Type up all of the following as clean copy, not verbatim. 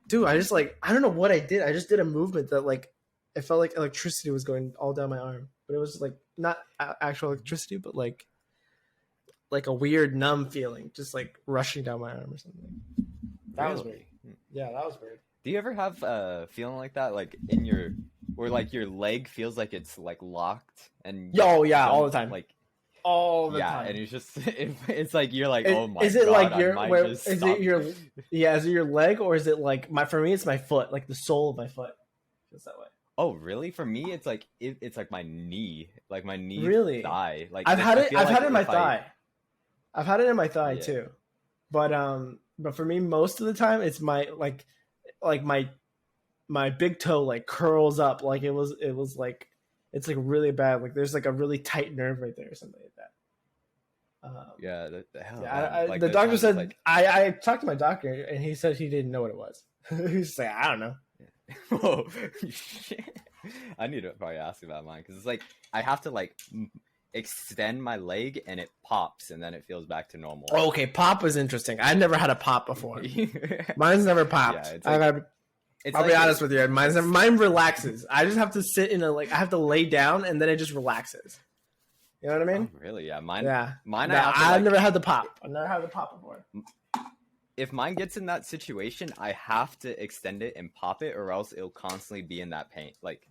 dude, I just like, I don't know what I did. I just did a movement that like, it felt like electricity was going all down my arm, but it was like not actual electricity, but like a weird numb feeling, just like rushing down my arm or something. That was weird. Yeah, that was weird. Do you ever have a feeling like that, like in your, where like your leg feels like it's like locked and all the time, like all the time. And it's just it's like you're like, oh my god, is it God, like is it your leg, or is it like for me it's my foot, like the sole of my foot feels that way. Oh really? For me it's like it's like my knee, really thigh. Like I've had it in my thigh. I've had it in my thigh too, but for me most of the time it's my like my big toe like curls up, like it was like, it's like really bad, like there's like a really tight nerve right there or something like that. The doctor said, like... I talked to my doctor and he said he didn't know what it was. He's just like, I don't know. Whoa. I need to probably ask about mine, because it's like I have to like extend my leg and it pops and then it feels back to normal. Okay, pop is interesting. I never had a pop before. Mine's never popped. Yeah, I'll be honest with you. Mine relaxes. I just have to sit in I have to lay down and then it just relaxes. You know what I mean? Oh, really? Yeah. Mine. No, I've never had the pop. I've never had the pop before. If mine gets in that situation, I have to extend it and pop it, or else it'll constantly be in that pain. Like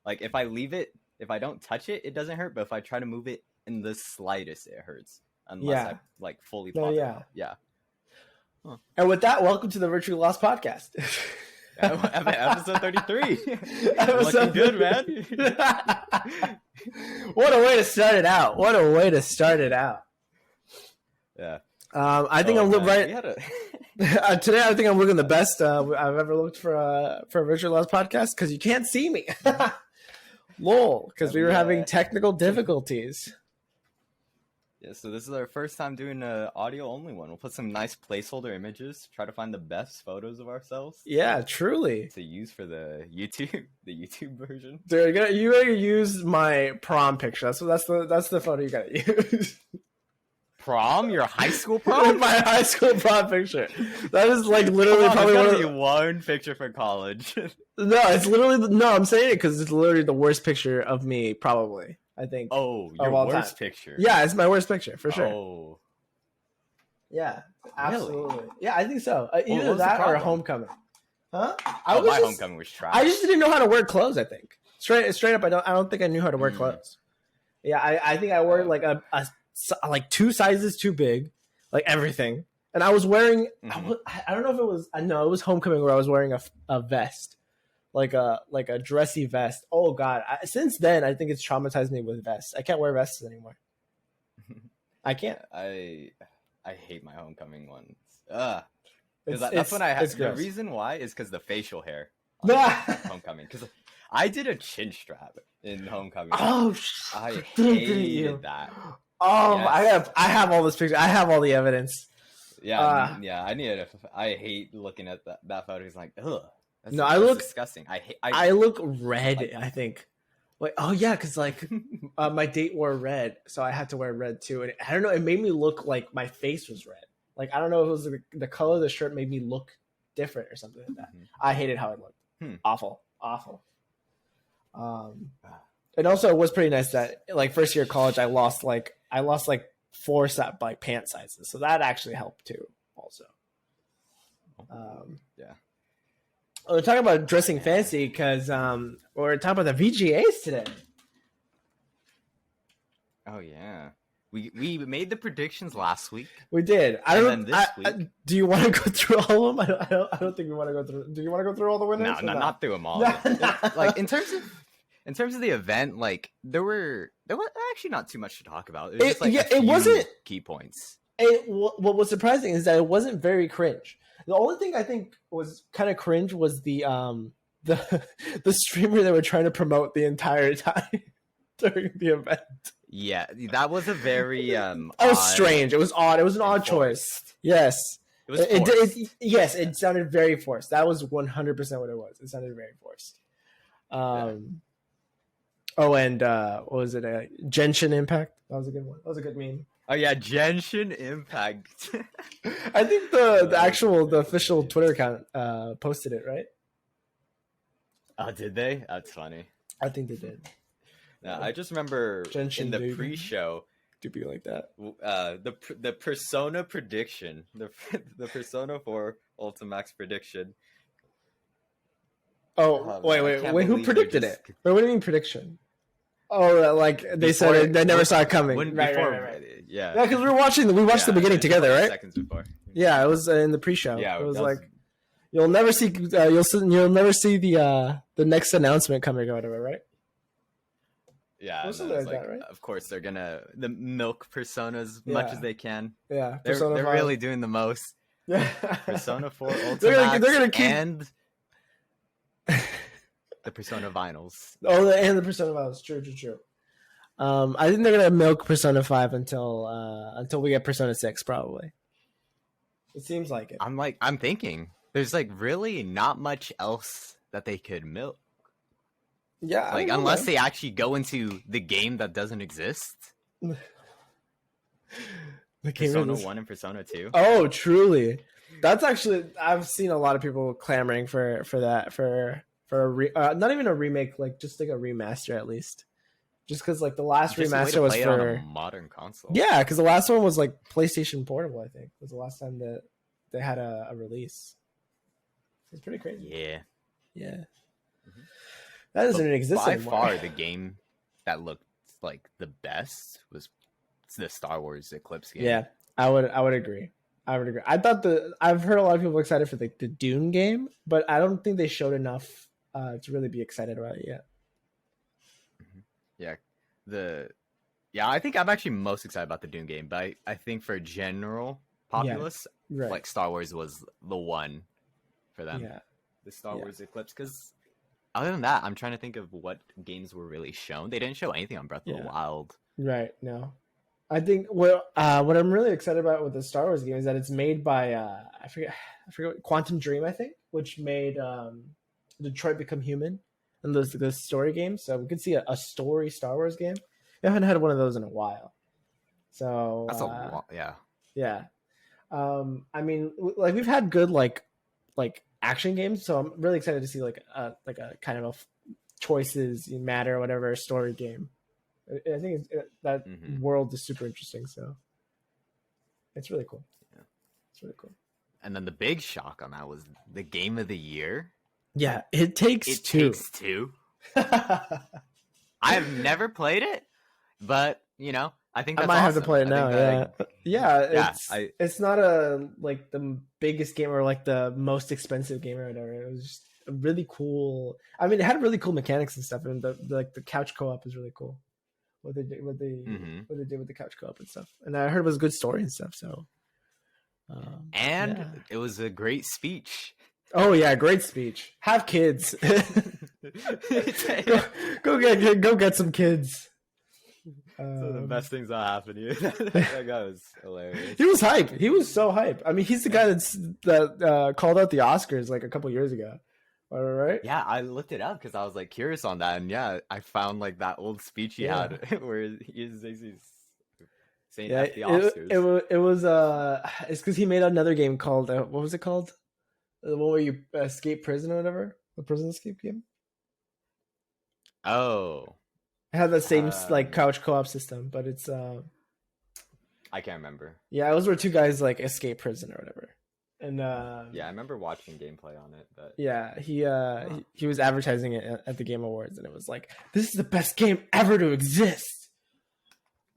if I leave it, if I don't touch it, it doesn't hurt. But if I try to move it in the slightest, it hurts. Unless I like fully pop it out. Yeah. Huh. And with that, welcome to the Virtually Lost Podcast. Episode 33. Looking good, man. What a way to start it out. Yeah. I think I'm right. Today, I think I'm looking the best I've ever looked for a Virtually Lost Podcast, because you can't see me. Lol, because we were having technical difficulties. Yeah, so this is our first time doing an audio only one. We'll put some nice placeholder images, try to find the best photos of ourselves. Yeah, truly. To use for the YouTube version. Dude, you gotta use my prom picture. That's the photo you gotta use. Prom? Your high school prom? My high school prom picture. That is like literally probably one picture for college. No, it's literally I'm saying it because it's literally the worst picture of me, probably. I think. Oh, your worst picture. Yeah, it's my worst picture for sure. Oh. Yeah, absolutely. Really? Yeah, I think so. Either that or homecoming. Huh? My homecoming was trash. I just didn't know how to wear clothes. I think straight up, I don't think I knew how to wear clothes. Yeah, I think I wore like a like 2 sizes too big, like everything. And I was wearing. I don't know if it was. No, it was homecoming where I was wearing a vest. Like a dressy vest. Oh God! Since then, I think it's traumatized me with vests. I can't wear vests anymore. I can't. I hate my homecoming ones. That's when I had. The reason why is because the facial hair. Homecoming, because I did a chin strap in homecoming. Oh, I hated that. Oh, yes. I have all this picture. I have all the evidence. Yeah, I needed. I hate looking at that photo. It's like, ugh. I look disgusting. I look red. I think. Like, oh yeah, because like my date wore red, so I had to wear red too. And I don't know, it made me look like my face was red. Like I don't know if it was the color of the shirt made me look different or something like that. I hated how it looked. Awful. And also it was pretty nice that like first year of college I lost like 4 pant sizes, so that actually helped too. Also. Yeah. We're talking about dressing fancy because we're talking about the VGAs today. Oh yeah, we made the predictions last week. We did. Do you want to go through all of them? I don't think we want to go through. Do you want to go through all the winners? No, not through them all. Like in terms of the event, like there was actually not too much to talk about. It was just like it wasn't key points. What was surprising is that it wasn't very cringe. The only thing I think was kind of cringe was the streamer they were trying to promote the entire time during the event. Yeah, that was a very it was strange. It was odd. It was an odd choice. Yes. It was forced. Yes, it sounded very forced. That was 100% what it was. It sounded very forced. Oh, and what was it? Genshin Impact. That was a good one. That was a good meme. Oh yeah, Genshin Impact. I think the official Twitter account posted it, right? Oh, did they? That's funny. I think they did. No, I just remember Genshin, in the dude. pre-show, Do be like that. the Persona prediction, the Persona 4 Ultimax prediction. Oh, Oh, man, I can't wait! Who believe they're predicted just- it? Wait, what do you mean prediction? Oh, like they Before said they never when- saw it coming. when- Right, before, right. Yeah. Yeah, because we watched the Yeah, beginning just together, a couple right? Seconds before. Yeah, it was in the pre-show. Yeah, it was that like you'll never see you'll never see the next announcement coming or whatever, right? Yeah, Wasn't and then there it's that, right? Of course, they're gonna the milk Persona as much Yeah. as they can. Yeah, They're Persona 5. really doing the most. Yeah. Persona 4 Ultimax they're gonna keep and the Persona vinyls. and the Persona 5 is true. I think they're gonna milk Persona 5 until we get Persona 6, probably. It seems like it. I'm thinking there's like really not much else that they could milk. Yeah, I Like don't know, unless man. they actually go into the game that doesn't exist. The game Persona is- 1 and Persona 2. Oh, truly. That's actually I've seen a lot of people clamoring for that for not even a remake, like just like a remaster at least. Just because like the last Just a way to remaster was play it on for a modern console. yeah, because the last one was like PlayStation Portable. I think was the last time that they had a release. It's pretty crazy. Yeah. Yeah, Mhm. that doesn't But exist by anymore. far the game that looked like the best was the Star Wars Eclipse game. Yeah, I would agree. I thought I've heard a lot of people excited for the Dune game, but I don't think they showed enough to really be excited about it yet. I think I'm actually most excited about the Dune game, but I think for general populace, Right. like Star Wars was the one for them. yeah. The Star Yeah. Wars Eclipse, because other than that, I'm trying to think of what games were really shown. They didn't show anything on Breath of the Yeah. Wild. Right. No. I think what I'm really excited about with the Star Wars game is that it's made by I forget Quantum Dream, I think, which made Detroit Become Human and the story game. So we could see a story Star Wars game. We haven't had one of those in a while. So That's a lot. Yeah. yeah. I mean, like we've had good like action games, so I'm really excited to see like a kind of choices matter or whatever story game. I think that Mhm. world is super interesting, so it's really cool. Yeah. It's really cool. And then the big shock on that was the game of the year. Yeah, it takes It two. Takes Two. I have never played it, but I think I that's might have to awesome. play it I now. think that, Yeah, Yeah, it's not a like the biggest game or like the most expensive game or whatever. It was just a really cool. I mean, it had really cool mechanics and stuff, and the couch co-op is really cool. What they did with the couch co-op and stuff, and I heard it was a good story and stuff. So, and yeah. it was a great speech. Oh yeah, great speech. Have kids. go get some kids. So the best things that happened to you. That guy was hilarious. He was hype. He was so hype. I mean, he's the guy that called out the Oscars like a couple years ago. All right. Yeah, I looked it up because I was like curious on that, and yeah, I found like that old speech he had where he's saying Yeah, F the Oscars. it was it's because he made another game called what was it called? The one where you escape prison or whatever, the prison escape game. Oh, It had the same like Um, couch co-op system, but it's I can't remember. yeah, it was where two guys like escape prison or whatever, and Yeah, I remember watching gameplay on it, but yeah, he was advertising it at the Game Awards, and it was like, this is the best game ever to exist.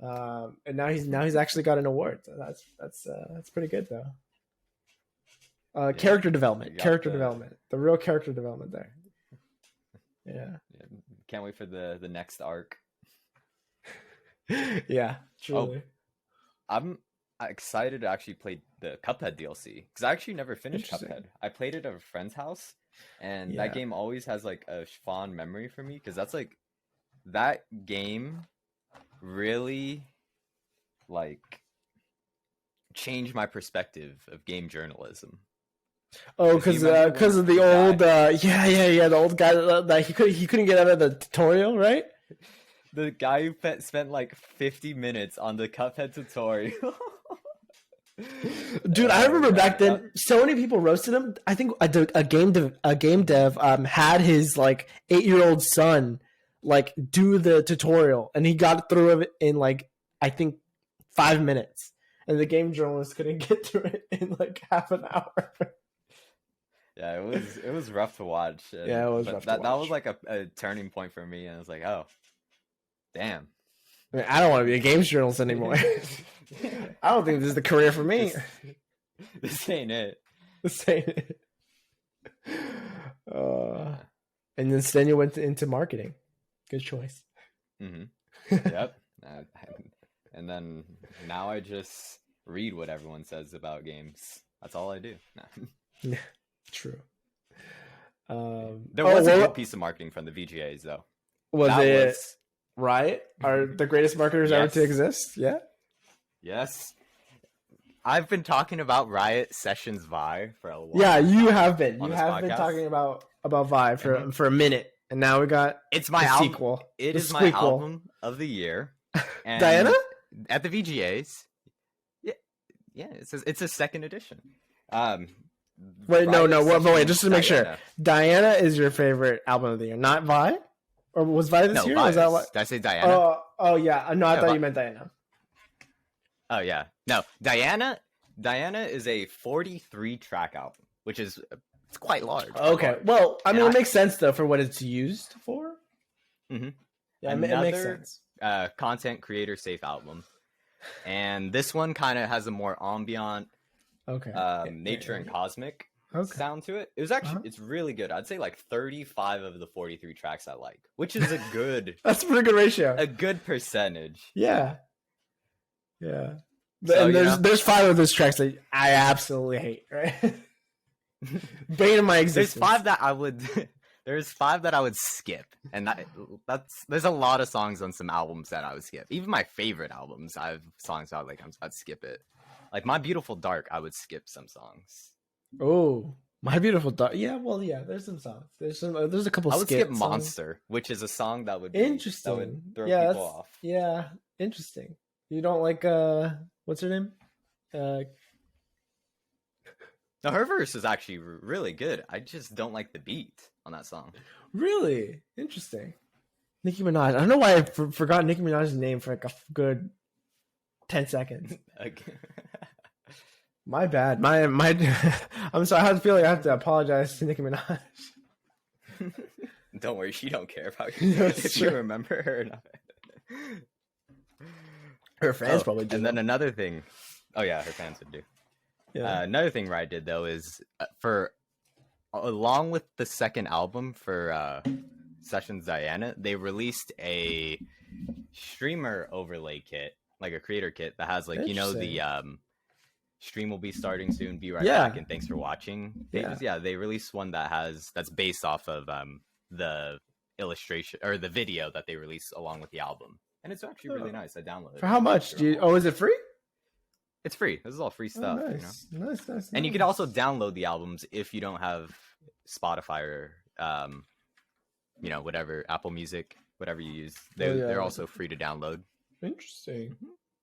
And now he's actually got an award. So that's pretty good though. Character development, you got the real character development there. Yeah, yeah, can't wait for the next arc. yeah, truly. I'm excited to actually play the Cuphead DLC because I actually never finished Interesting. Cuphead. I played it at a friend's house, and Yeah. that game always has like a fond memory for me because that's like that game really like changed my perspective of game journalism. Oh, If you remember because of the when old the old guy that he couldn't get out of the tutorial, right? The guy who spent like 50 minutes on the Cuphead tutorial. Dude, I remember back yeah. then, so many people roasted him. I think a game dev had his like 8-year-old son like do the tutorial, and he got through it in like I think 5 minutes, and the game journalist couldn't get through it in like half an hour. Yeah, it was rough to watch. Yeah, it was rough to that watch. was like a turning point for me, and I was like, oh, damn. I mean, I don't want to be a games journalist anymore. I don't think this is the career for me. This ain't it. This ain't it. And instead you went into marketing. Good choice. Yep. And then now I just read what everyone says about games. That's all I do. Yeah, true. There was a good piece of marketing from the VGAs, though. Was Riot? Are the greatest marketers ever to exist? Yeah. Yes. I've been talking about Riot Sessions Vi for a while. Yeah, you have been. You have podcast. been talking about Vi for a minute, and now we got it's my sequel. It is my album of the year. And Diana at the VGAs. Yeah. It's a second edition. Wait, wait. Just to make sure, Diana is your favorite album of the year, not Vi, or was Vi this year? Vi was that what? Did I say Diana? Oh yeah. No, I thought you meant Diana. Oh yeah, no, Diana is a 43 track album, which is it's quite large. Okay, well, I mean, it makes sense though for what it's used for. Mm-hmm. Yeah, it makes sense. Content creator safe album, and this one kind of has a more ambient, nature and cosmic sound to it. It was actually it's really good. I'd say like 35 of the 43 tracks I like, which is a good. That's a pretty good ratio. A good percentage. Yeah. Yeah. So, and there's 5 of those tracks that I absolutely hate, right? Bane of my existence. There's 5 that I would there's 5 that I would skip. And there's a lot of songs on some albums that I would skip. Even my favorite albums, I have songs I'd skip it. Like My Beautiful Dark, I would skip some songs. Oh, My Beautiful Dark. Yeah, well, yeah, there's some songs. There's a couple I would skip songs. Monster, which is a song that would interesting. That would throw people off. Yeah, interesting. You don't like what's her name? No, her verse is actually really good. I just don't like the beat on that song. Really interesting. Nicki Minaj. I don't know why I forgot Nicki Minaj's name for like a good 10 seconds. My bad. My. I'm sorry. I feel like I have to apologize to Nicki Minaj. Don't worry, she don't care about you if you remember her or not. Her fans probably do. And then another thing. Oh yeah, her fans would do. Yeah. Another thing Riot did though is along with the second album for Sessions Diana, they released a streamer overlay kit, like a creator kit that has the stream will be starting soon. Be right back and thanks for watching. They released one that's based off of the illustration or the video that they released along with the album. And it's actually really nice. I downloaded it. For how much? Is it free? It's free. This is all free stuff. Nice. Nice. And you can also download the albums if you don't have Spotify or, whatever, Apple Music, whatever you use. They're also free to download. Interesting.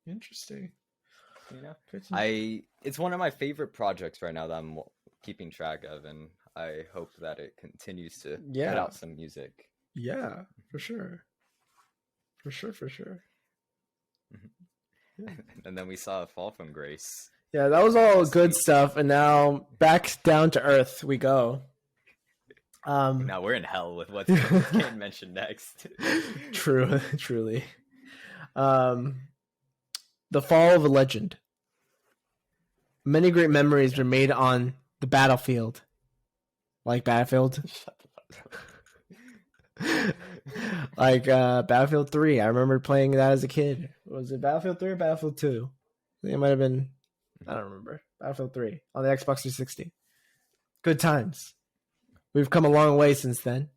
Interesting. It's one of my favorite projects right now that I'm keeping track of, and I hope that it continues to put out some music. Yeah, for sure. For sure. Yeah. And then we saw a Fall from Grace. Yeah, that was all good stuff, and now back down to earth we go. Now we're in hell with what's getting mentioned next. Truly. The fall of a legend. Many great memories were made on the battlefield. Like Battlefield? Like Battlefield 3. I remember playing that as a kid. Was it Battlefield 3 or Battlefield 2? I think it might have been, I don't remember. Battlefield 3 on the Xbox 360. Good times. We've come a long way since then.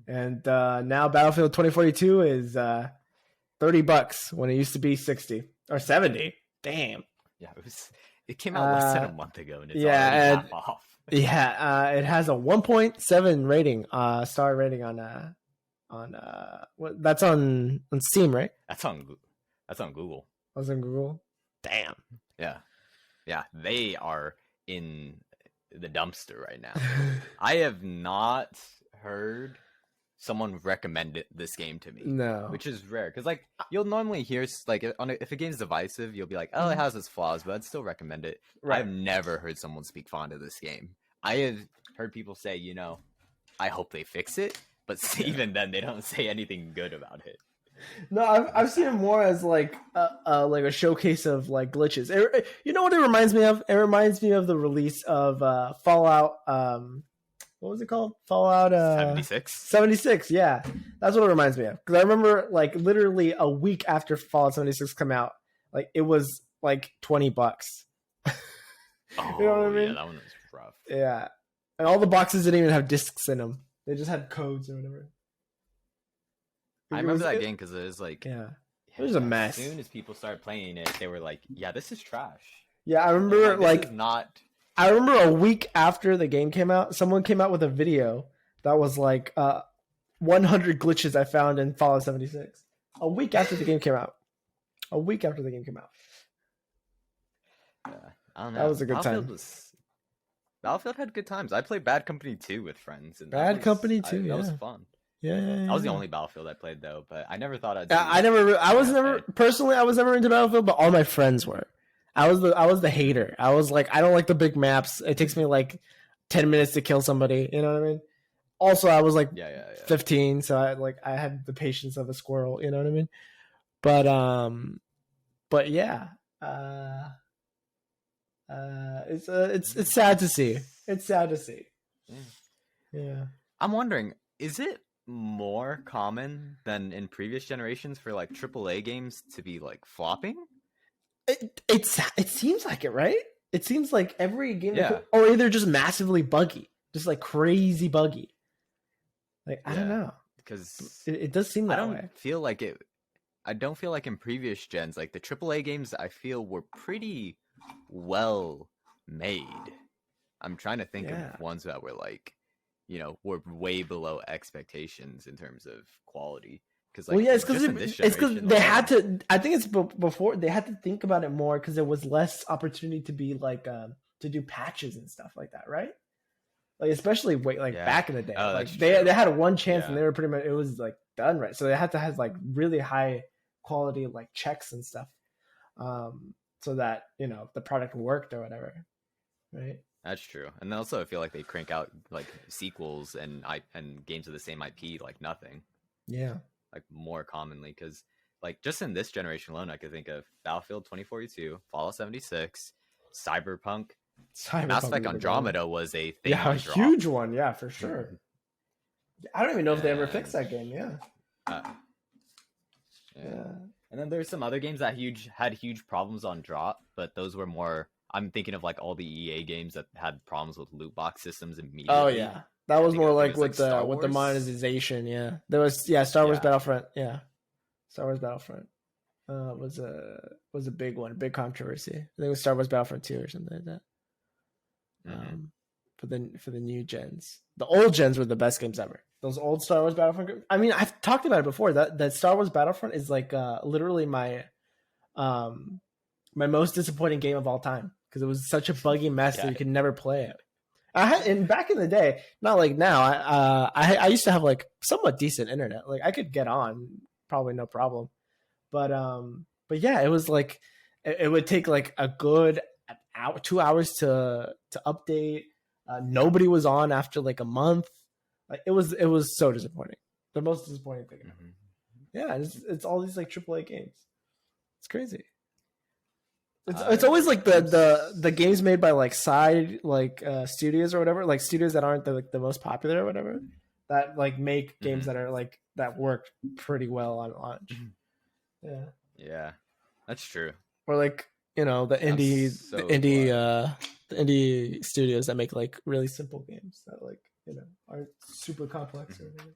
And now Battlefield 2042 is $30 when it used to be 60 or 70. Damn. Yeah, it came out less than a month ago and it's already half off. Yeah, it has a 1.7 rating, star rating on what that's on Steam, right? That's on Google. I was on Google. Damn. Yeah, they are in the dumpster right now. I have not heard someone recommend this game to me. No. Which is rare, because like you'll normally hear like if a game's divisive, you'll be like, oh, it has its flaws, but I'd still recommend it. Right. I've never heard someone speak fond of this game. I have heard people say, I hope they fix it, but even then, they don't say anything good about it. No, I've seen it more as like a showcase of like glitches. You know what it reminds me of? It reminds me of the release of Fallout. What was it called? Fallout 76. 76. Yeah, that's what it reminds me of. Because I remember like literally a week after Fallout 76 come out, like it was like $20. Oh, you know what I mean? Yeah, that one was rough. Yeah, and all the boxes didn't even have discs in them. They just had codes or whatever. I remember that game because it was like, yeah, it was a mess. As soon as people started playing it, they were like, "Yeah, this is trash." Yeah, I remember this is not. I remember a week after the game came out, someone came out with a video that was like 100 glitches I found in Fallout 76. A week after the game came out. A week after the game came out. Yeah, I don't know. That was a good time. Battlefield had good times. I played Bad Company 2 with friends. And Bad Company 2, yeah. That was fun. Yeah. That was the only Battlefield I played though, but I never thought I'd. I was never into Battlefield, but all my friends were. I was the hater. I was like, I don't like the big maps. It takes me like 10 minutes to kill somebody. You know what I mean? Also, I was like 15, so I had the patience of a squirrel. You know what I mean? But yeah, it's sad to see. It's sad to see. Yeah. I'm wondering, is it more common than in previous generations for like AAA games to be like flopping? It seems like it, right? It seems like every game, or either just massively buggy, just like crazy buggy. Like I don't know, because it does seem that way. I don't feel like in previous gens, like the AAA games, I feel were pretty well made. I'm trying to think of ones that were like, were way below expectations in terms of quality. Because it's because they had to. I think it's before they had to think about it more because there was less opportunity to be like to do patches and stuff like that, right? Like especially back in the day, like they had one chance and they were pretty much it was like done right. So they had to have like really high quality like checks and stuff, so that the product worked or whatever, right? That's true. And also I feel like they crank out like sequels and games of the same IP like nothing. Yeah. Like more commonly, because like just in this generation alone, I could think of Battlefield 2042, Fallout 76, Cyberpunk. Mass Effect Andromeda was a thing. Yeah, a huge one. Yeah, for sure. I don't even know if they ever fixed that game. Yeah. And then there's some other games that had huge problems on drop, but those were more. I'm thinking of like all the EA games that had problems with loot box systems immediately. Oh yeah. That was more like with the monetization, yeah. There was Star Wars Battlefront, yeah. Star Wars Battlefront was a big one, big controversy. I think it was Star Wars Battlefront 2 or something like that. For the new gens, the old gens were the best games ever. Those old Star Wars Battlefront games. I mean, I've talked about it before. That Star Wars Battlefront is like literally my most disappointing game of all time because it was such a buggy mess that you could never play it. And back in the day, not like now. I used to have like somewhat decent internet. Like I could get on, probably no problem. But yeah, it was like it would take like a good 2 hours to update. Nobody was on after like a month. Like it was so disappointing. The most disappointing thing. Yeah, it's all these like AAA games. It's crazy. It's always like the games made by like side like studios or whatever, like studios that aren't the most popular or whatever, that like make games that are like that work pretty well on launch. Yeah, that's true. Or like the indie studios that make like really simple games that like aren't super complex or whatever.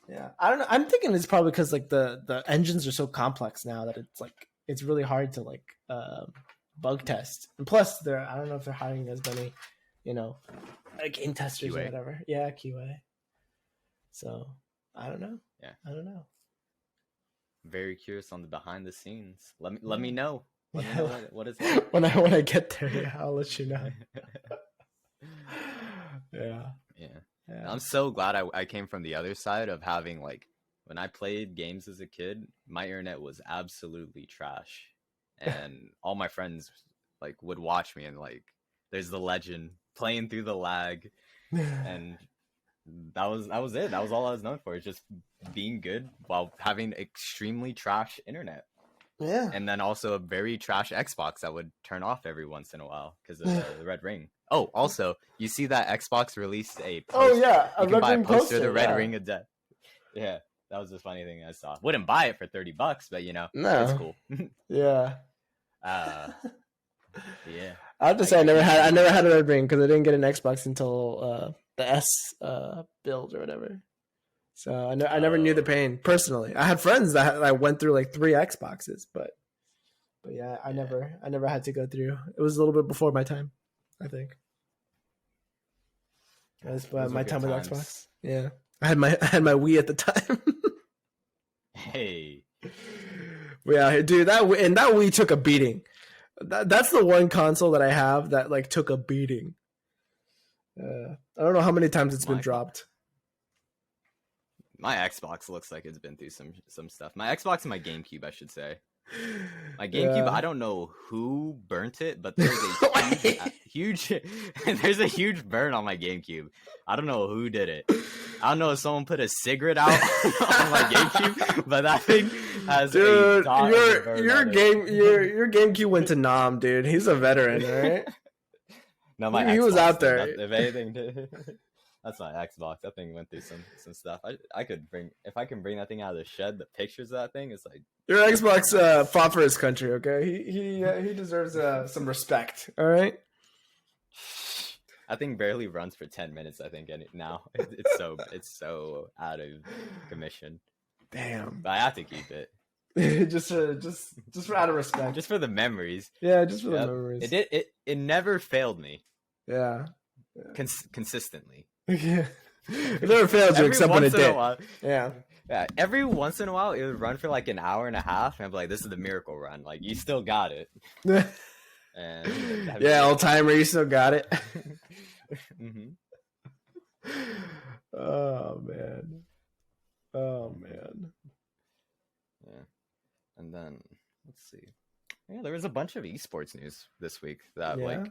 Yeah, I don't know. I'm thinking it's probably because like the engines are so complex now that it's like it's really hard to like bug test. And plus, I don't know if they're hiring as many, game testers QA. or whatever. Yeah, QA. So I don't know. Yeah. I don't know. Very curious on the behind the scenes. Let me know. Let me Yeah. know what it's like. when I get there, yeah, I'll let you know. Yeah. Yeah. Yeah. I'm so glad I came from the other side of having like when I played games as a kid, my internet was absolutely trash. And all my friends like would watch me and like there's the legend playing through the lag and that was it. That was all I was known for, is just being good while having extremely trash internet. Yeah. And then also a very trash Xbox that would turn off every once in a while because of the red ring. Oh, also, you see that Xbox released a poster. Oh yeah, you can buy a ring poster of the Red yeah. Ring of Death. Yeah, that was the funny thing I saw. Wouldn't buy it for $30, but you know, No. it's cool. Yeah. Yeah. I have to say, I never had a red ring because I didn't get an Xbox until the S build or whatever. So I never knew the pain personally. I had friends that went through like 3 Xboxes, but yeah, I never had to go through. It was a little bit before my time, I think. It was my time with Xbox. Yeah, I had my Wii at the time. Hey. Yeah, dude, that Wii took a beating. That's the one console that I have that like took a beating. I don't know how many times it's been dropped. My Xbox looks like it's been through some stuff. My Xbox and my GameCube, I should say. My GameCube, I don't know who burnt it, but there's a huge there's a huge burn on my GameCube. I don't know who did it. I don't know if someone put a cigarette out on my GameCube, but that thing has a dot your GameCube went to Nam, dude. He's a veteran, right? No, my he Xbox was out there. If anything, that's my Xbox. That thing went through some stuff. I could if I can bring that thing out of the shed. The pictures of that thing is like your Xbox fought for his country. Okay, he deserves some respect. All right. I think barely runs for 10 minutes. I think now it's so out of commission. Damn. But I have to keep it. just for out of respect. Just for the memories. Yeah, just for the memories. It never failed me. Yeah. Consistently. Yeah. It never failed you except when it did. Yeah. Yeah. Every once in a while, it would run for like an hour and a half, and I'd be like, "This is the miracle run. Like, you still got it." And yeah, old timer, you still got it. Mm-hmm. Oh man. Yeah. And then let's see. Yeah, there was a bunch of esports news this week that like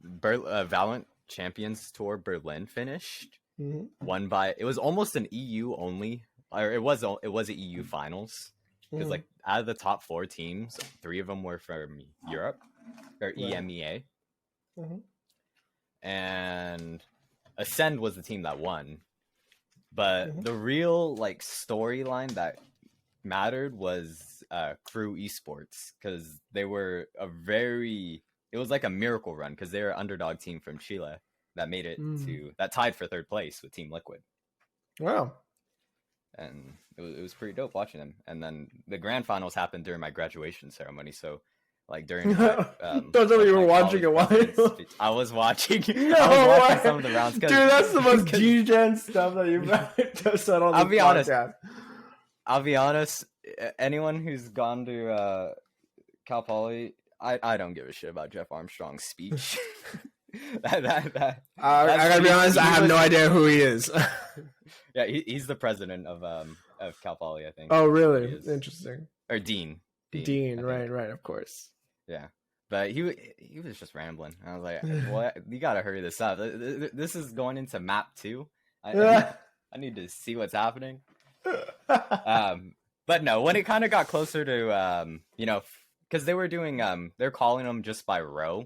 Valorant Champions Tour Berlin finished. Mm-hmm. Won by, it was almost an EU only, or it was an EU finals, because like out of the top 4 teams, 3 of them were from Europe or EMEA, and Ascend was the team that won. But the real like storyline that mattered was Crew Esports, because they were it was like a miracle run, because they were an underdog team from Chile that made it that tied for 3rd place with Team Liquid. Wow. And it was pretty dope watching them. And then the grand finals happened during my graduation ceremony, so like during don't tell me you were watching it. Why? I was watching. No, I was watching some of the rounds. Dude, that's the most G-Gen stuff that you've said on this podcast. I'll be honest. Anyone who's gone to Cal Poly, I don't give a shit about Jeff Armstrong's speech. I gotta be honest, I have no idea who he is. Yeah, he's the president of Cal Poly, I think. Oh, really? Interesting. Or Dean. Dean, right, of course. Yeah, but he was just rambling. I was like, "What? You gotta hurry this up. This is going into map 2. I need to see what's happening." But no, when it kind of got closer to because they were doing they're calling them just by row.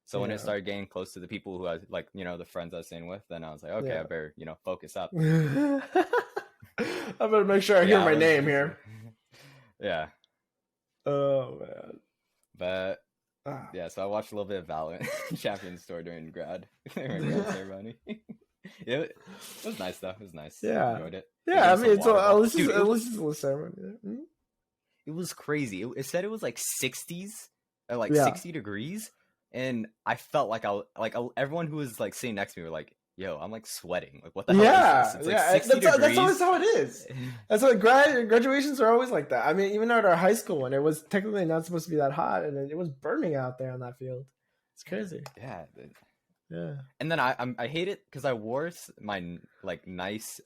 So when it started getting close to the people who I like, the friends I was staying with, then I was like, okay, I better, focus up. I better make sure I hear my name here. Yeah. Oh man. But yeah, so I watched a little bit of Valorant Champions Tour during grad ceremony. It was nice though. It was nice. Yeah. I enjoyed it. Yeah, I mean, it's at least it's a little ceremony. It was crazy. It said it was like 60s or like 60 degrees. And I felt like everyone who was like sitting next to me were like, yo, I'm like sweating. Like, what the hell Yeah, is this? It's like yeah. 60 degrees. That's always how it is. That's what graduations are always like that. I mean, even at our high school when it was technically not supposed to be that hot, and it was burning out there on that field. It's crazy. Yeah. Yeah. And then I hate it because I wore my like nice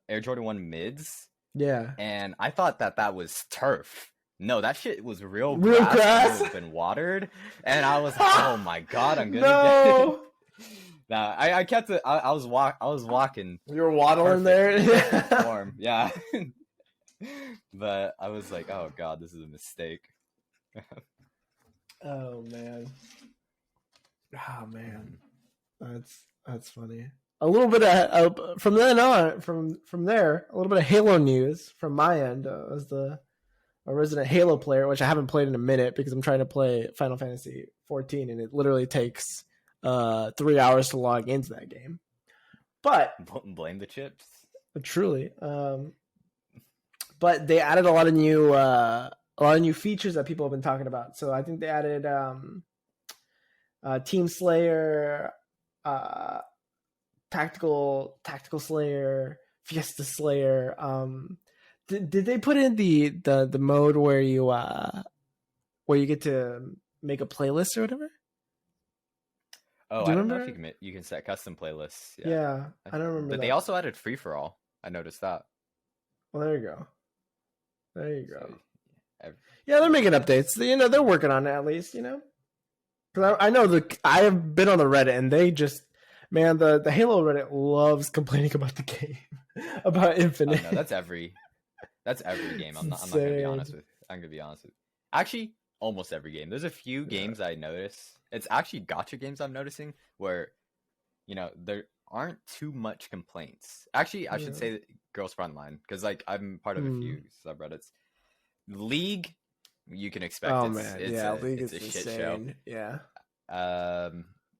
Air Jordan 1 mids, Yeah. and I thought that was turf. No, that shit was real grass. It had been watered, and I was like, oh my god, I'm gonna No. get it. Nah, I kept it. I was walking. You were waddling perfect there. form, yeah. But I was like, oh god, this is a mistake. Oh man. Oh man. That's funny. A little bit of from then on, from there, a little bit of Halo news from my end as a resident Halo player, which I haven't played in a minute because I'm trying to play Final Fantasy 14, and it literally takes 3 hours to log into that game. But Blame the chips. truly, but they added a lot of new features that people have been talking about. So I think they added Team Slayer, Tactical Slayer, Fiesta Slayer. Did they put in the mode where you get to make a playlist or whatever? Oh, I don't know if you can set custom playlists. Yeah, I don't remember. But that. they also added free for all. I noticed that. Well, there you go. There you go. So, yeah, they're making updates. They're working on it at least. Because I know I have been on the Reddit, and they just, man, the Halo Reddit loves complaining about the game, about Infinite. Oh, no, that's every game. I'm not gonna be honest with. Actually, almost every game. There's a few games I notice. It's actually gacha games I'm noticing where, there aren't too much complaints. Actually, I should say Girls Frontline, because like I'm part of a few subreddits. League, you can expect. Oh it's, man, it's League it's is a insane. shit show. Yeah.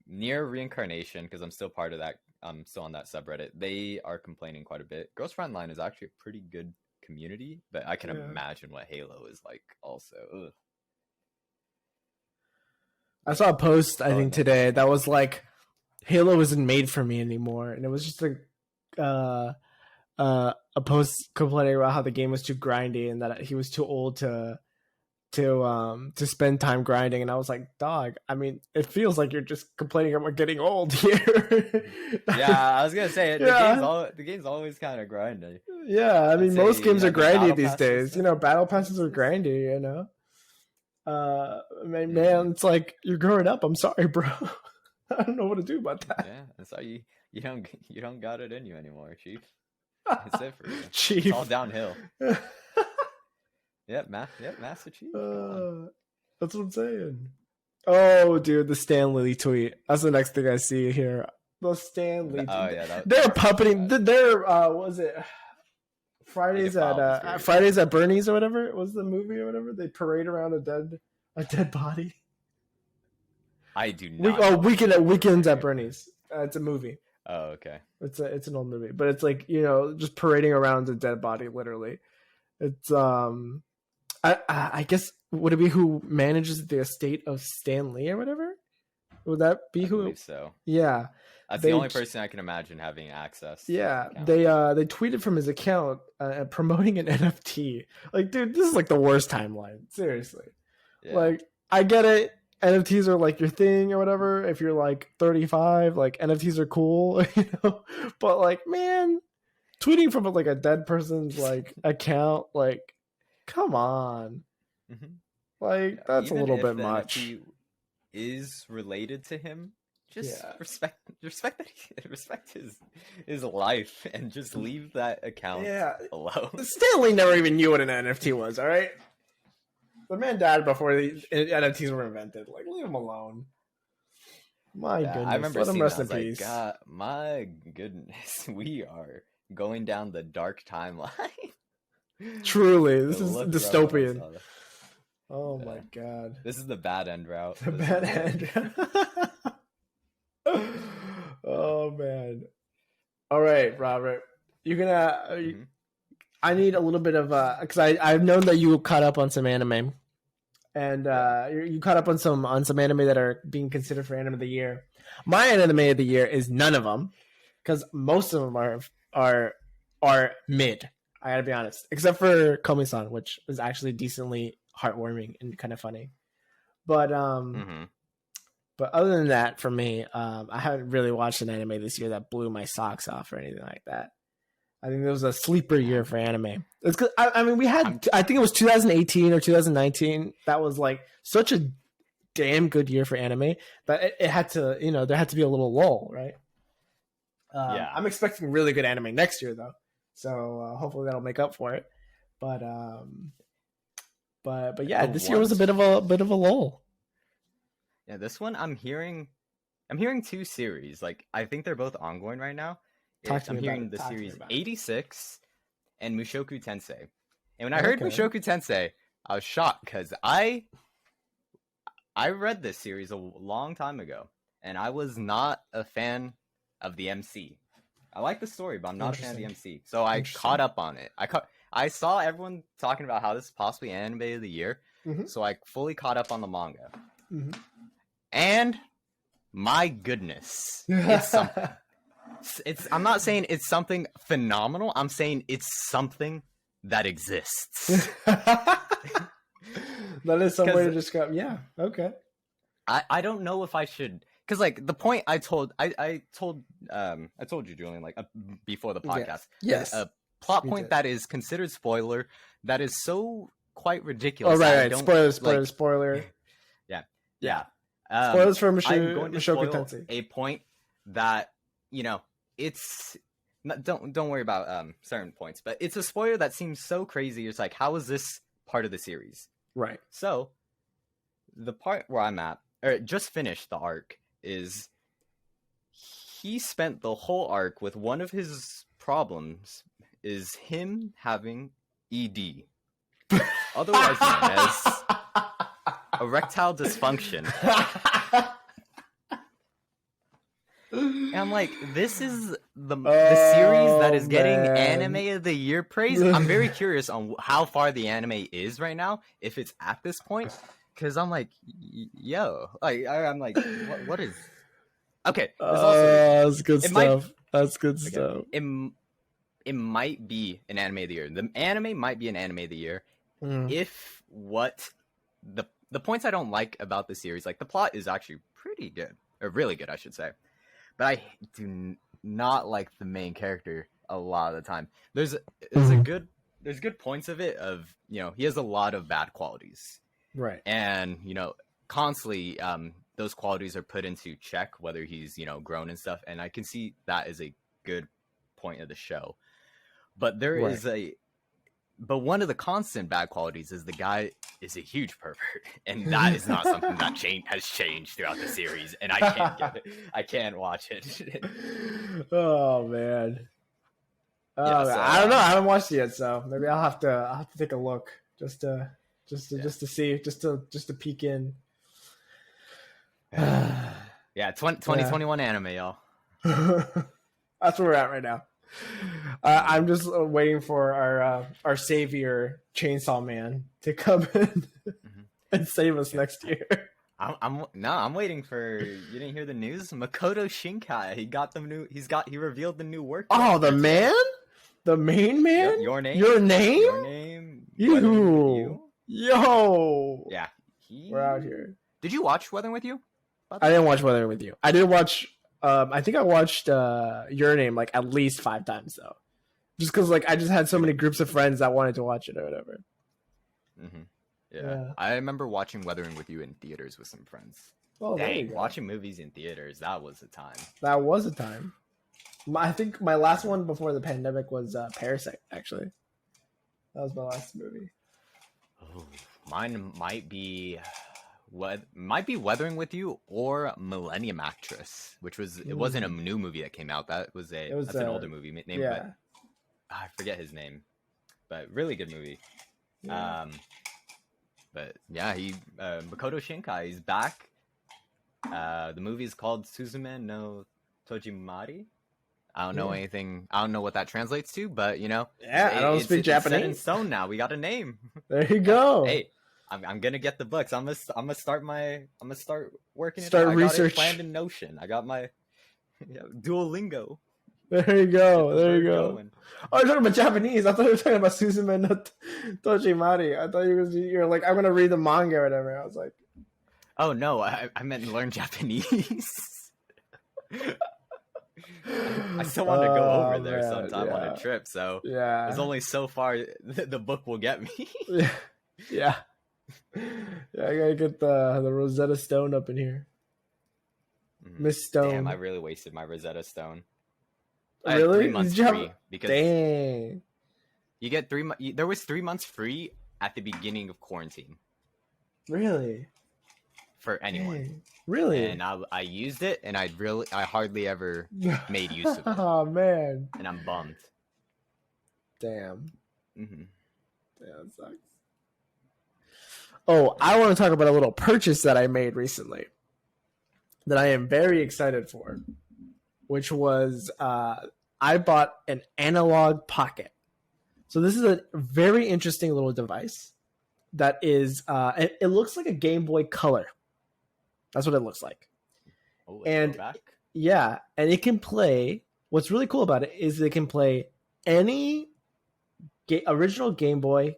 Near Reincarnation, because I'm still part of that. I'm still on that subreddit. They are complaining quite a bit. Girls Frontline is actually a pretty good community, but I can imagine what Halo is like. Also, ugh. I saw a post I think today that was like, Halo isn't made for me anymore, and it was just a post complaining about how the game was too grindy and that he was too old to spend time grinding. And I was like, dog, I mean, it feels like you're just complaining about getting old here. Yeah, I was gonna say the game's always kind of grindy. Yeah, I mean, most games are grindy these days. Battle passes are grindy. Man, it's like you're growing up. I'm sorry, bro. I don't know what to do about that. Yeah, that's how you don't got it in you anymore, Chief. That's it for you. Chief. It's all downhill. Master Chief. That's what I'm saying. Oh, dude, the Stan Lee tweet. That's the next thing I see here. The Stan Lee. Oh yeah, they're puppeting. They're was it Fridays at Bernie's or whatever? It was the movie or whatever. They parade around a dead body. I do not. Weekends at Bernie's. It's a movie. Oh, okay. It's an old movie, but it's like just parading around a dead body, literally. It's I guess would it be who manages the estate of Stan Lee or whatever? Would that be who? I believe so. Yeah, that's the only person I can imagine having access. Yeah, they tweeted from his account promoting an NFT. Like, dude, this is like the worst timeline. Seriously, like I get it. NFTs are like your thing or whatever. If you're like 35, like NFTs are cool, But like, man, tweeting from like a dead person's like account, like, come on, like that's even a little if bit the much. NFT is related to him. Just respect his life and just leave that account alone. Stan Lee never even knew what an NFT was. All right. The man died before the NFTs were invented. Like, leave him alone. My goodness. I remember let him seeing rest that. in I was peace. like, God, my goodness, we are going down the dark timeline. Truly, this is dystopian. Oh my god. This is the bad end route. The bad end route. Oh man. All right, Robert. You're gonna I need a little bit of because I've known that you caught up on some anime. and you caught up on some anime that are being considered for anime of the year. My anime of the year is none of them, because most of them are mid. I gotta be honest, except for Komi-san, which was actually decently heartwarming and kind of funny. But but other than that, for me, I haven't really watched an anime this year that blew my socks off or anything like that. I think it was a sleeper year for anime. It's cause, I mean, we had, I think it was 2018 or 2019. That was like such a damn good year for anime that it had to, there had to be a little lull, right? Yeah. I'm expecting really good anime next year though, so hopefully that'll make up for it. But yeah, this year was a bit of a lull. Yeah, this one I'm hearing two series. Like I think they're both ongoing right now. I'm hearing the series 86 and Mushoku Tensei. And when I heard Mushoku Tensei, I was shocked because I read this series a long time ago, and I was not a fan of the MC. I like the story, but I'm not a fan of the MC. So I caught up on it. I saw everyone talking about how this is possibly anime of the year, so I fully caught up on the manga. And my goodness, it's something. I'm not saying it's something phenomenal. I'm saying it's something that exists. That is some way to describe. Yeah. Okay. I don't know if I should, because like the point I told you, Julian, like before the podcast. Yes. A plot point that is considered spoiler that is so quite ridiculous. Oh right. Spoiler. Yeah. Spoilers for I'm going to Mushoku spoil Tensei. a point that it's not, don't worry about certain points, but it's a spoiler that seems so crazy. It's like, how is this part of the series? Right. So the part where I'm at, or just finished the arc, is he spent the whole arc with one of his problems is him having ED, otherwise known as erectile dysfunction. And I'm like, this is the series that is getting anime of the year praise. I'm very curious on how far the anime is right now, if it's at this point, because I'm like, I'm like, what is? Okay, that's good stuff. That's good stuff. It might be an anime of the year. The anime might be an anime of the year. If what the points I don't like about the series, like the plot is actually pretty good, or really good, I should say. But I do not like the main character a lot of the time. There's good points of it of, he has a lot of bad qualities. Right. And, constantly those qualities are put into check, whether he's, grown and stuff. And I can see that is a good point of the show. But but one of the constant bad qualities is the guy is a huge pervert, and that is not something that has changed throughout the series, and I can't get it. I can't watch it. Oh man. Yeah, so, I don't know. I haven't watched it yet, so maybe I'll have to take a look just to see, just to peek in. Yeah, 2021 anime, y'all. That's where we're at right now. I'm just waiting for our savior, Chainsaw Man, to come in and save us next year. I'm waiting for. You didn't hear the news? Makoto Shinkai. He revealed the new work. Oh, the man, the main man. Your name. Your name. Your name. You. Yo. Yeah. We're out here. Did you watch Weathering with You? I didn't watch Weathering with You. I did watch. I think I watched Your Name like at least 5 times though, just because like I just had so many groups of friends that wanted to watch it or whatever. Yeah. I remember watching Weathering with You in theaters with some friends. Oh, dang! Watching movies in theaters, that was a time. That was a time. I think my last one before the pandemic was Parasite. Actually, that was my last movie. Oh, mine might be Weathering with You or Millennium Actress, which it wasn't a new movie that came out. That's an older movie named. Yeah. I forget his name, but really good movie. Yeah. But yeah, Makoto Shinkai is back. The movie is called Suzume no Tojimari. I don't know anything. I don't know what that translates to, but I don't speak Japanese. It's set in stone now. We got a name. There you go. Hey, I'm gonna get the books. I'm gonna start working. Start it out. I research. got it planned in Notion. I got my Duolingo. There you go. Get the There you bird go. going. Oh, you're talking about Japanese. I thought you were talking about Suzume no Tojimari. I thought you're like, I'm gonna read the manga or whatever. I was like, Oh no, I meant learn Japanese. I still want to go over there man, sometime on yeah. a trip, so yeah, there's only so far the book will get me. yeah, yeah. Yeah, I gotta get the Rosetta Stone up in here. Miss Stone. Damn, I really wasted my Rosetta Stone. I Really? had 3 months Did you have- free because Dang. you get there was 3 months free at the beginning of quarantine Really? for anyone. Dang. Really? And I used it, and I hardly ever made use of it, Oh man. and I'm bummed. Damn. Hmm Yeah, that sucks. Oh, I want to talk about a little purchase that I made recently that I am very excited for, which was I bought an analog pocket. So this is a very interesting little device that is it looks like a Game Boy Color. That's what it looks like. Oh, And- back. Yeah, and it can play. What's really cool about it is it can play any original Game Boy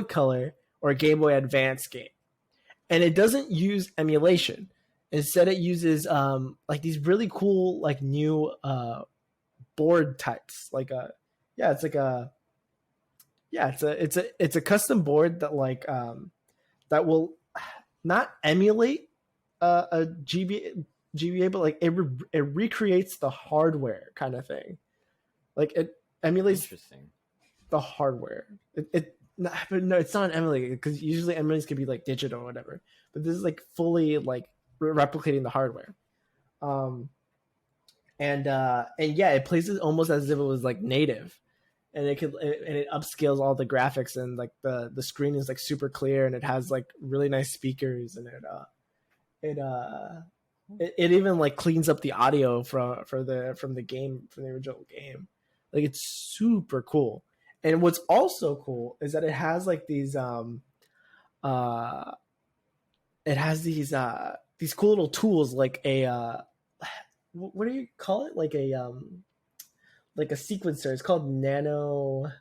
Color, or Game Boy Advance game, and it doesn't use emulation. Instead, it uses like these really cool like new board types. Like it's a custom board that like that will not emulate a GBA, but like it recreates the hardware kind of thing. Like it emulates Interesting. the hardware. But no, it's not an emulator, because usually emulators can be like digital or whatever. But this is like fully like replicating the hardware. And yeah, it plays it almost as if it was like native, and it upscales all the graphics, and like the screen is like super clear, and it has like really nice speakers, and it even like cleans up the audio from the game, from the original game. Like it's super cool. And what's also cool is that it has like these these cool little tools, like a what do you call it? Like a sequencer. It's called nano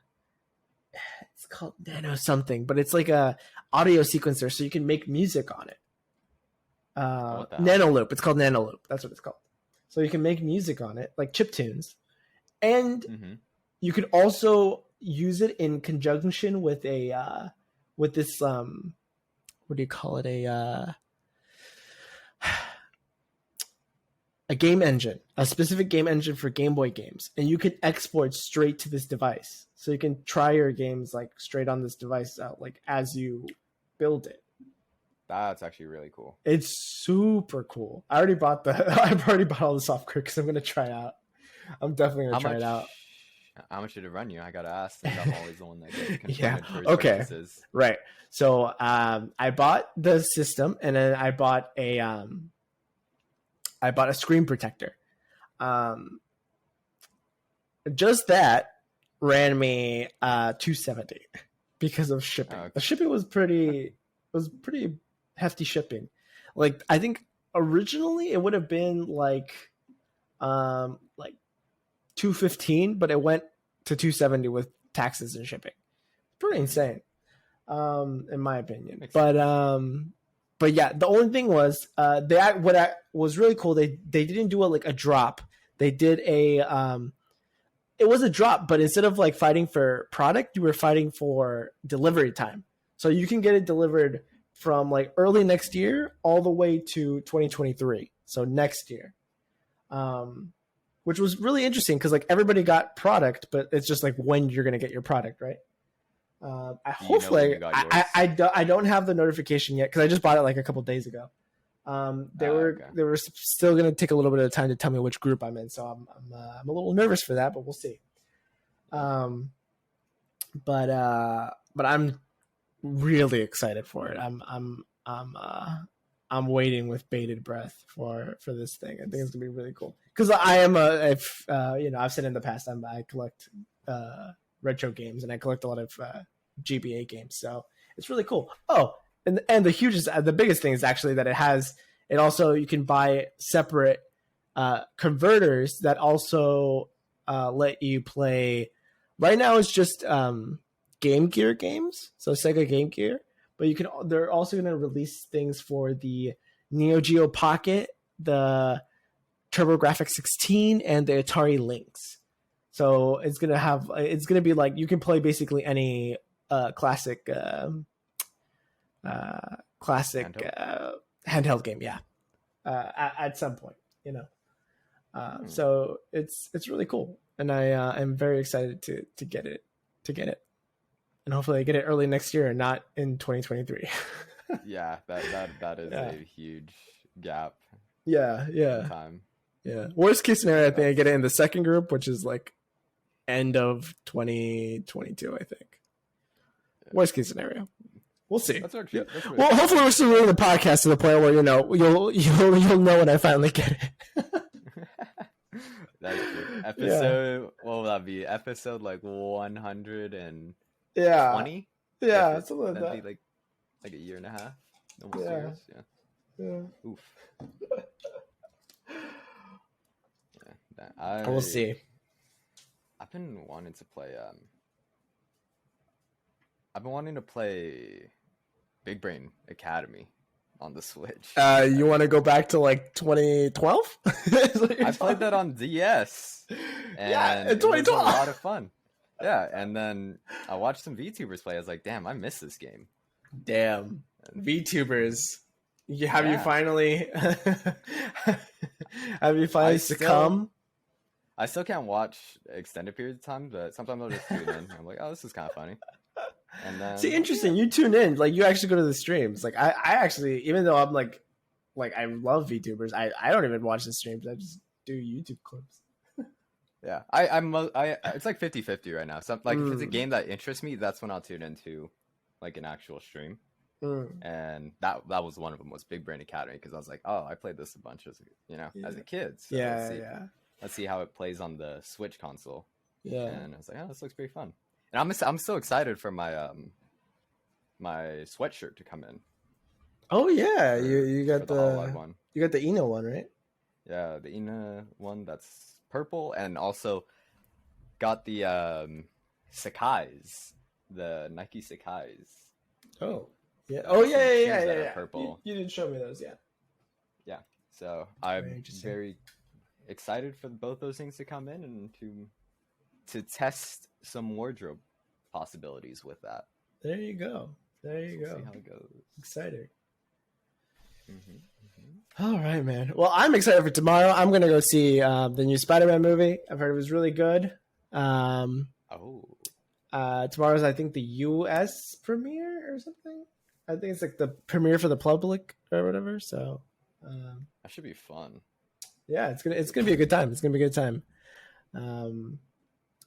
something, but it's like a audio sequencer, so you can make music on it. Nanoloop. It's called Nanoloop. That's what it's called. So you can make music on it, like chip tunes. And you could also use it in conjunction with with this what do you call it, a game engine, a specific game engine for Game Boy games, and you can export straight to this device, so you can try your games like straight on this device out, like as you build it. That's actually really cool. It's super cool. I've already bought all the software because I'm gonna try it out. I'm definitely gonna try it out. How much did it run you? I gotta ask, since I'm always the one that gets confronted Yeah. for his Okay. purchases. Right. So I bought the system, and then I bought a screen protector. Just that ran me $270 because of shipping. Okay. The shipping was pretty hefty shipping. Like I think originally it would have been like $215, but it went to $270 with taxes and shipping. Pretty insane, in my opinion. Makes But yeah, the only thing was what was really cool. They didn't do a drop. They did it was a drop, but instead of like fighting for product, you were fighting for delivery time. So you can get it delivered from like early next year all the way to 2023. So next year. Which was really interesting because like everybody got product, but it's just like when you're gonna get your product, right? I don't have the notification yet because I just bought it like a couple days ago. They were still gonna take a little bit of time to tell me which group I'm in, so I'm a little nervous for that, but we'll see. But I'm really excited for it. I'm waiting with bated breath for this thing. I think it's gonna be really cool because I am I've said in the past I collect retro games and I collect a lot of GBA games, so it's really cool. Oh, and the biggest thing is actually that it also, you can buy separate converters that also let you play. Right now it's just Game Gear games, so Sega Game Gear, but they're also going to release things for the Neo Geo Pocket, the TurboGrafx 16, and the Atari Lynx. So it's gonna be like you can play basically any classic handheld game, yeah, at some point, you know. So it's really cool, and I am very excited to get it, and hopefully I get it early next year and not in 2023. Yeah, that is a huge gap. Yeah. In time. Yeah. Worst case scenario, I think I get it in the second group, which is like end of 2022, I think. Yeah. Worst case scenario. We'll see. That's really well, hopefully we're still doing the podcast to the point where, you know, you'll know when I finally get it. That's true. Episode, what will that be? Episode like 120? Yeah, something like that. That'd be like a year and a half. Almost 2 years. Yeah. Oof. We'll see. I've been wanting to play Big Brain Academy on the Switch. You want to go back to like 2012? I played that on DS. And in 2012. It was a lot of fun. Yeah, and then I watched some VTubers play. I was like, damn, I miss this game. Damn. VTubers. Have you finally succumbed? I still can't watch extended periods of time, but sometimes I'll just tune in. I'm like, oh, this is kind of funny. And then, see, interesting. You tune in, like you actually go to the streams. Like I actually, even though I'm like I love VTubers, I don't even watch the streams. I just do YouTube clips. Yeah, I it's like 50-50 right now. So like if it's a game that interests me, that's when I'll tune into like an actual stream. And that was one of them, was Big Brain Academy, because I was like, oh, I played this a bunch as a kid. So let's see how it plays on the Switch console. Yeah, and I was like, oh, this looks pretty fun. And I'm so excited for my my sweatshirt to come in. Oh yeah, you got the one. You got the Ina one, right? Yeah, the Ina one that's purple, and also got the Sakai's, the Nike Sakai's. Oh. Yeah. Oh yeah. Purple. You did show me those, yeah. Yeah. So I'm very excited for both those things to come in and to test some wardrobe possibilities with that. There you go. See how it goes. Exciting. All right, man. Well, I'm excited for tomorrow. I'm gonna go see the new Spider-Man movie. I've heard it was really good. Tomorrow's, I think, the U.S. premiere or something. I think it's like the premiere for the public or whatever. So that should be fun. Yeah, it's gonna be a good time. It's gonna be a good time.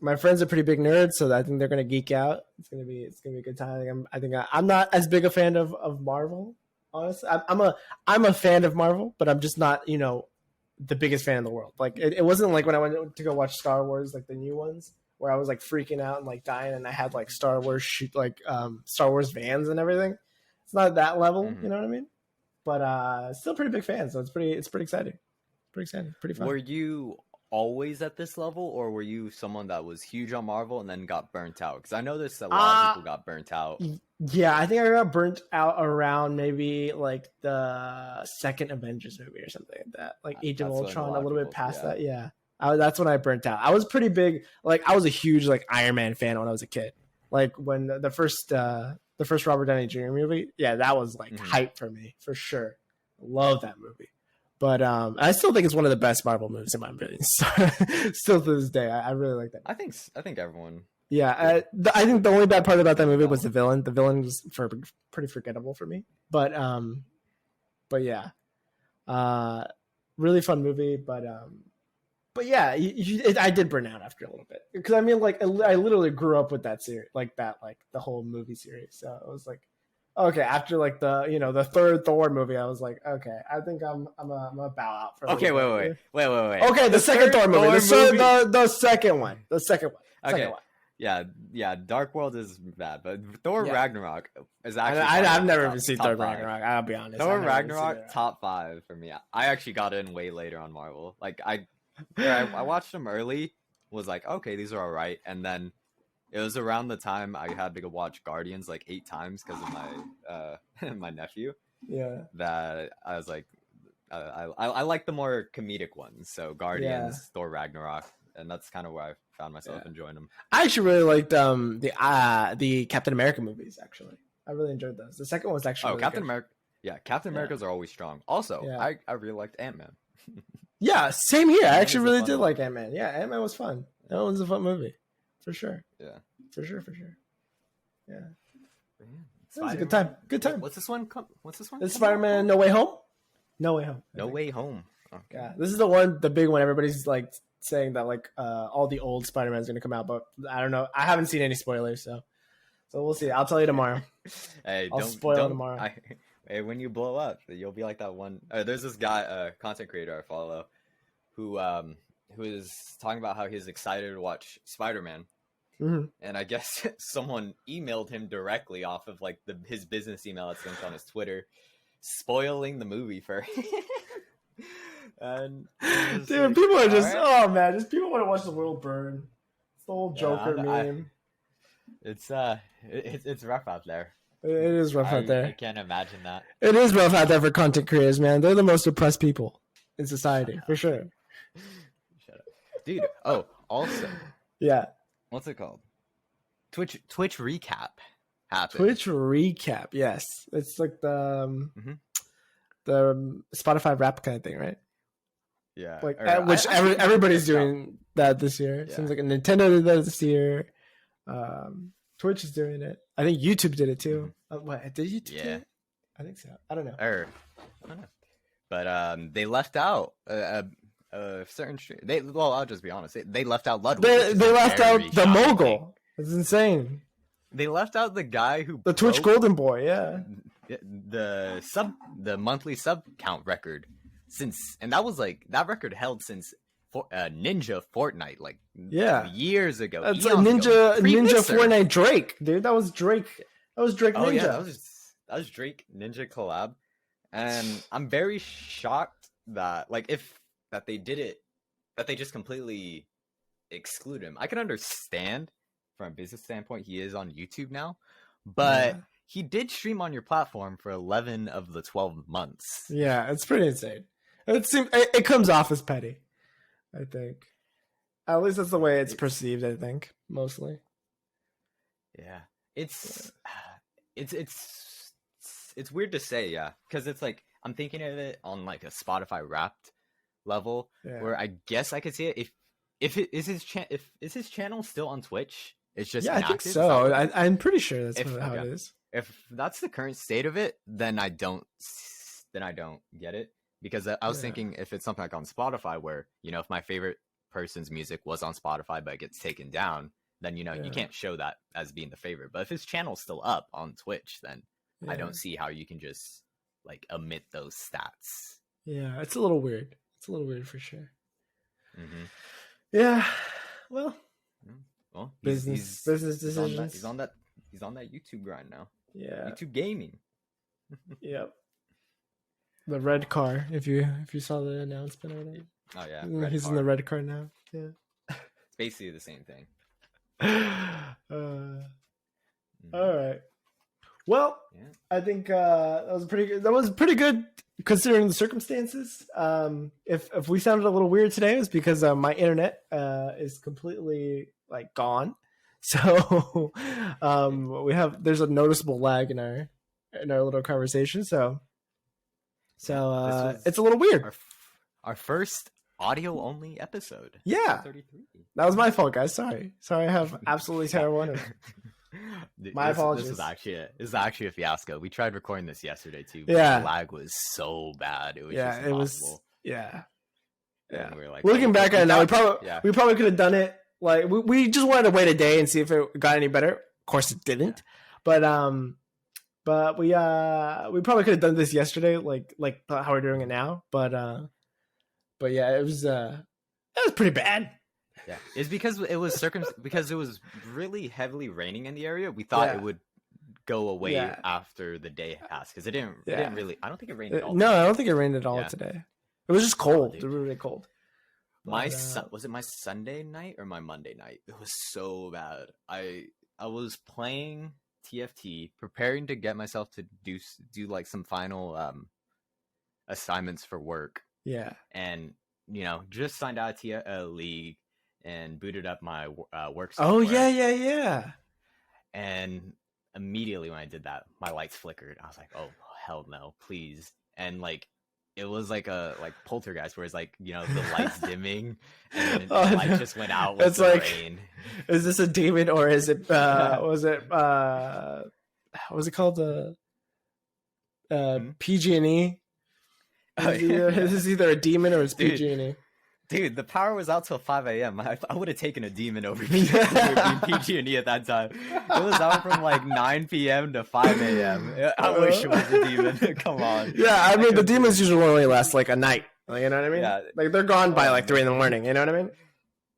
My friends are pretty big nerds, so I think they're gonna geek out. It's gonna be a good time. I'm not as big a fan of Marvel. Honestly, I'm a fan of Marvel, but I'm just not, you know, the biggest fan in the world. Like it wasn't like when I went to go watch Star Wars, like the new ones, where I was like freaking out and like dying, and I had like Star Wars vans and everything. It's not that level, you know what I mean? But still pretty big fan, so it's pretty exciting. Pretty exciting, pretty fun. Were you always at this level, or were you someone that was huge on Marvel and then got burnt out? Because I know there's a lot of people got burnt out. Yeah, I think I got burnt out around maybe like the second Avengers movie or something like that, like Age of Ultron, a little bit past that. Yeah, that's when I burnt out. I was pretty big. Like I was a huge like Iron Man fan when I was a kid. Like when the first Robert Downey Jr. movie, yeah, that was like hype for me for sure. Love that movie. But I still think it's one of the best Marvel movies in my opinion. Still to this day, I really like that. I think everyone. Yeah, I think the only bad part about that movie was the villain. The villain was pretty forgettable for me. But yeah, really fun movie. But yeah, I did burn out after a little bit, because I mean, like I literally grew up with that series, like the whole movie series. So it was like, okay, after like the third Thor movie, I was like, okay, I think I'm a bow out for. Okay, wait. Okay, the second Thor movie, the second one. Okay. yeah. Dark World is bad, but Thor Yeah. Ragnarok is actually. I've never top- even seen top Thor five. Ragnarok. I'll be honest. Thor I've never even seen Ragnarok it. top 5 for me. I actually got in way later on Marvel. Like I watched them early. Was like, okay, these are all right, and then it was around the time I had to go watch Guardians like 8 times because of my my nephew. Yeah. That I was like, I like the more comedic ones. So Guardians, Thor Ragnarok, and that's kind of where I found myself enjoying them. I actually really liked the Captain America movies. Actually, I really enjoyed those. The second one was actually Oh, really Captain good. America. Yeah, Captain Americas are always strong. Also, Yeah. I really liked Ant-Man. Yeah, same here. I Ant-Man actually is a really fun did one. like Ant-Man. Yeah, Ant-Man was fun. That one was a fun movie, for sure. Yeah. For sure. Yeah, But it was a good Spider-Man- time. Good time. What's this one? What's this one? It's come out? Spider-Man No Way Home. No Way Home. I No think. Way Home. Okay. Yeah, this is the big one. Everybody's like saying that like all the old Spider-Man is gonna come out, but I don't know. I haven't seen any spoilers, so we'll see. I'll tell you tomorrow. Hey, I'll don't spoil don't, tomorrow. Hey, when you blow up, you'll be like that one. There's this guy, content creator I follow, who is talking about how he's excited to watch Spider-Man, Mhm. and I guess someone emailed him directly off of like his business email that's linked on his Twitter, spoiling the movie for him. And it's Dude, like, people are just alright. oh man, just people want to watch the world burn. It's the whole Yeah, Joker I- meme. It's rough out there. It is rough out I there. can't imagine that. It is rough out there for content creators, man. They're the most oppressed people in society, for sure. Shut up, dude. Oh, also, Yeah. what's it called? Twitch recap happened. Twitch recap. Yes, it's like Mhm. the Spotify rap kind of thing, right? Yeah, Like or which I think everybody's it's out. doing that this year. It Yeah. seems like Nintendo did that this year. Twitch is doing it. I think YouTube did it too. What did YouTube? Do Mm-hmm. Yeah. it? I think so. I don't know. Or I don't know. But they left out a certain stream. I'll just be honest. They left out Ludwig. which is They a left out very the shocking mogul. thing. It's insane. They left out the guy who The Twitch broke Golden Boy. Yeah. the monthly sub count record and that record held since Ninja Fortnite, like Yeah. years ago. That's like eons ago. Ninja Pre-Mixer. Fortnite Drake, dude. That was Drake. That was Drake Oh Ninja. yeah, that was Drake Ninja collab, and I'm very shocked that they did it, that they just completely exclude him. I can understand from a business standpoint he is on YouTube now, but Yeah. he did stream on your platform for 11 of the 12 months. Yeah, it's pretty insane. It comes off as petty, I think. At least that's the way it's perceived, I think, mostly. Yeah, it's weird to say, yeah, because it's like I'm thinking of it on like a Spotify Wrapped level, Yeah. where I guess I could see it if it is is his channel still on Twitch? It's just Yeah, I think inactive? so. I'm pretty sure that's If- how it okay. is. If that's the current state of it, then I don't get it, because I was Yeah. thinking if it's something like on Spotify where, if my favorite person's music was on Spotify but it gets taken down, then Yeah. you can't show that as being the favorite. But if his channel's still up on Twitch, then I Yeah. don't see how you can just like omit those stats. Yeah, it's a little weird. It's a little weird for sure. Mm-hmm. Yeah. Well, Well, business he's decisions. he's on that YouTube grind now. Yeah. YouTube gaming. Yep. The red car. If you saw the announcement or whatever. Oh yeah, He's in the red car now. Yeah. It's basically the same thing. All right. Well, Yeah. I think that was pretty good considering the circumstances. If we sounded a little weird today, it's because my internet is completely like gone. So there's a noticeable lag in our little conversation. So This was it's a little weird. Our first audio only episode. Yeah. 33. That was my fault, guys. Sorry, I have absolutely terrible internet. Dude, My apologies. This is actually a fiasco. We tried recording this yesterday too. But Yeah. the lag was so bad. It was Yeah, just it was. impossible. Yeah. Yeah. And we were like, Looking oh, back we at it now, thought- we probably could have done it. Like we just wanted to wait a day and see if it got any better. Of course, it didn't. But we probably could have done this yesterday, like how we're doing it now. But yeah, it was pretty bad. Yeah, it's because it was because it was really heavily raining in the area. We thought Yeah. it would go away Yeah. after the day passed because it didn't. It Yeah. didn't really. I don't think it rained at all. No, I don't think it rained at all Yeah. today. It was just cold. dude. It was really cold. My But, was it my Sunday night or my Monday night? It was so bad. I was playing TFT, preparing to get myself to do like some final assignments for work, yeah. and just signed out of a league and booted up my work Oh software. yeah. And immediately when I did that, my lights flickered. I was like, "Oh hell no, please!" And like, it was like a poltergeist, where it's like the lights dimming, and then Oh, the light no. just went out with It's the like- rain. Is this a demon or is it? Yeah. Was it? What was it called? PG&E. Oh, yeah. This is either a demon or it's Dude. PG&E. Dude, the power was out till 5 a.m. I would have taken a demon over PG&E at that time. It was out from like 9 p.m. to 5 a.m. I wish it was a demon. Come on. Yeah, I mean the couldn't demons usually only last like a night. Like, you know what I mean? Yeah. Like they're gone by Oh, like 3 a.m. You know what I mean?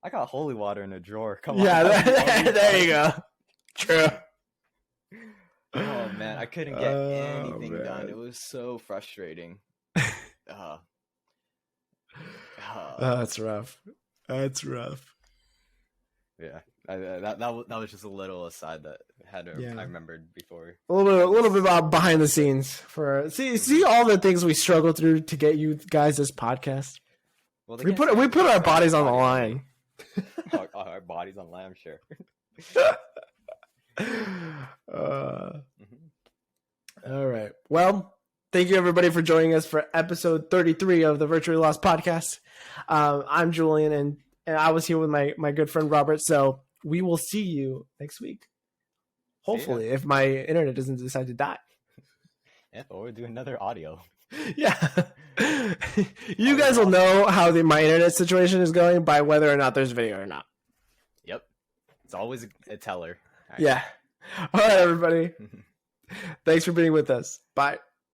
I got holy water in a drawer. Come Yeah, on. there you go. True. Oh man, I couldn't get Oh, anything man. done. It was so frustrating. That's rough. That's rough. Yeah, that was just a little aside that Yeah. I remembered before. A little bit about behind the scenes for see all the things we struggle through to get you guys this podcast. Well, We put our bodies on the line. Our bodies on the line, I'm sure. All right. Well, thank you everybody for joining us for episode 33 of the Virtually Lost podcast. I'm Julian, and I was here with my good friend Robert. So we will see you next week. Hopefully, if my internet doesn't decide to die. Yeah, or we'll do another audio. Yeah. You guys will know how my internet situation is going by whether or not there's video or not. Yep, it's always a teller. All right. Yeah. All right, everybody. Thanks for being with us. Bye.